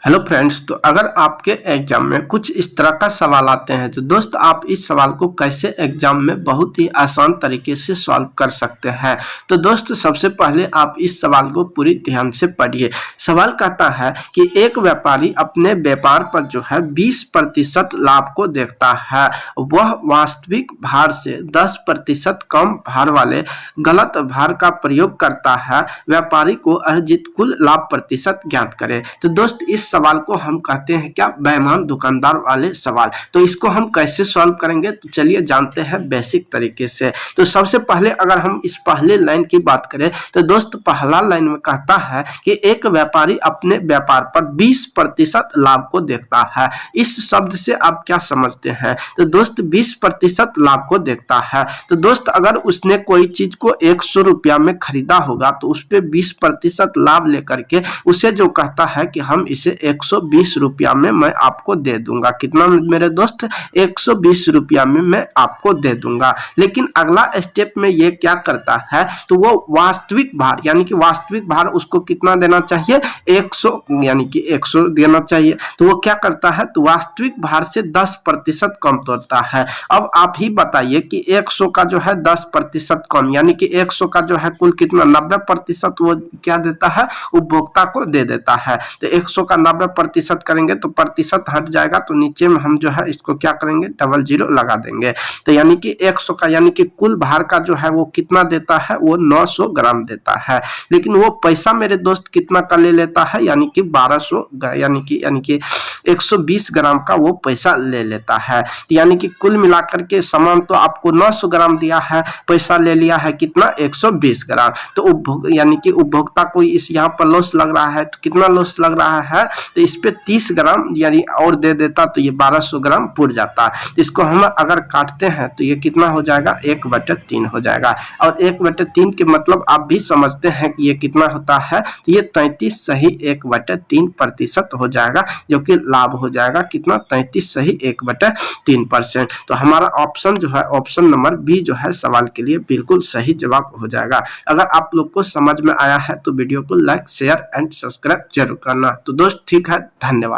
Hello friends, तो अगर आपके एग्जाम में कुछ इस तरह का सवाल आते हैं तो दोस्त आप इस सवाल को कैसे एग्जाम में बहुत ही आसान तरीके से सॉल्व कर सकते हैं। तो दोस्त सबसे पहले आप इस सवाल को पूरी ध्यान से पढ़िए। सवाल कहता है कि एक व्यापारी अपने व्यापार पर जो है 20% लाभ को देखता है। वह वास्तविक भार से 10% कम भार वाले गलत भार का प्रयोग करता है। व्यापारी को अर्जित कुल लाभ प्रतिशत ज्ञात करें। तो दोस्त इस सवाल को हम कहते हैं क्या, बेईमान दुकानदार वाले सवाल। तो इसको हम कैसे सॉल्व करेंगे, तो चलिए जानते हैं बेसिक तरीके से। तो सबसे पहले अगर हम इस पहले लाइन की बात करें तो दोस्त पहला लाइन में कहता है कि एक व्यापारी अपने व्यापार पर 20% लाभ को देखता है। इस शब्द से आप क्या समझते हैं? तो दोस्त 20% लाभ को देखता है। तो दोस्त अगर उसने कोई चीज को 100 रुपया में खरीदा होगा तो उस पर 20% लाभ लेकर के उसे जो कहता है कि हम इसे 120 रुपया में मैं आपको दे दूंगा। कितना मेरे दोस्त? 120 रुपया में मैं आपको दे दूंगा। लेकिन अगला स्टेप में ये क्या करता है, तो वो वास्तविक भार यानी कि वास्तविक भार उसको कितना देना चाहिए? 100 यानी कि 100 देना चाहिए। तो वो क्या करता है, तो वास्तविक भार से 10% कम तोड़ता है। अब आप ही बताइए कि 100 का जो है 10% कम यानी कि 100 का जो है कुल कितना 90% वो क्या देता है, उपभोक्ता को दे देता है। तो 100 का 90% करेंगे तो प्रतिशत हट जाएगा, तो नीचे में हम जो है इसको क्या करेंगे, डबल जीरो लगा देंगे। तो यानी कि 100 का यानी कि कुल भार का जो है वो कितना देता है, वो 900 ग्राम देता है। लेकिन वो पैसा मेरे दोस्त कितना का ले लेता है, यानी कि 1200 यानी कि 120 ग्राम का वो पैसा ले लेता है। तो यानी कि कुल मिलाकर के सामान तो आपको 900 ग्राम दिया है, पैसा ले लिया है कितना, 120 ग्राम। तो यानी कि उपभोक्ता को इस यहाँ पर लॉस लग रहा है। तो कितना लॉस लग रहा है, तो इस पे 30 ग्राम यानी और दे देता तो ये 1200 ग्राम पुर जाता। तो इसको हम अगर काटते हैं तो ये कितना हो जाएगा, 1/3 हो जाएगा। और 1/3 के मतलब आप भी समझते हैं कि ये कितना होता है, तो ये 33 सही 1/3% हो जाएगा, जो कि लाभ हो जाएगा कितना, 33 सही 1/3%। तो हमारा ऑप्शन जो है, ऑप्शन नंबर बी जो है सवाल के लिए बिल्कुल सही जवाब हो जाएगा। अगर आप लोग को समझ में आया है तो वीडियो को लाइक शेयर एंड सब्सक्राइब जरूर करना। तो दोस्त ठीक है, धन्यवाद।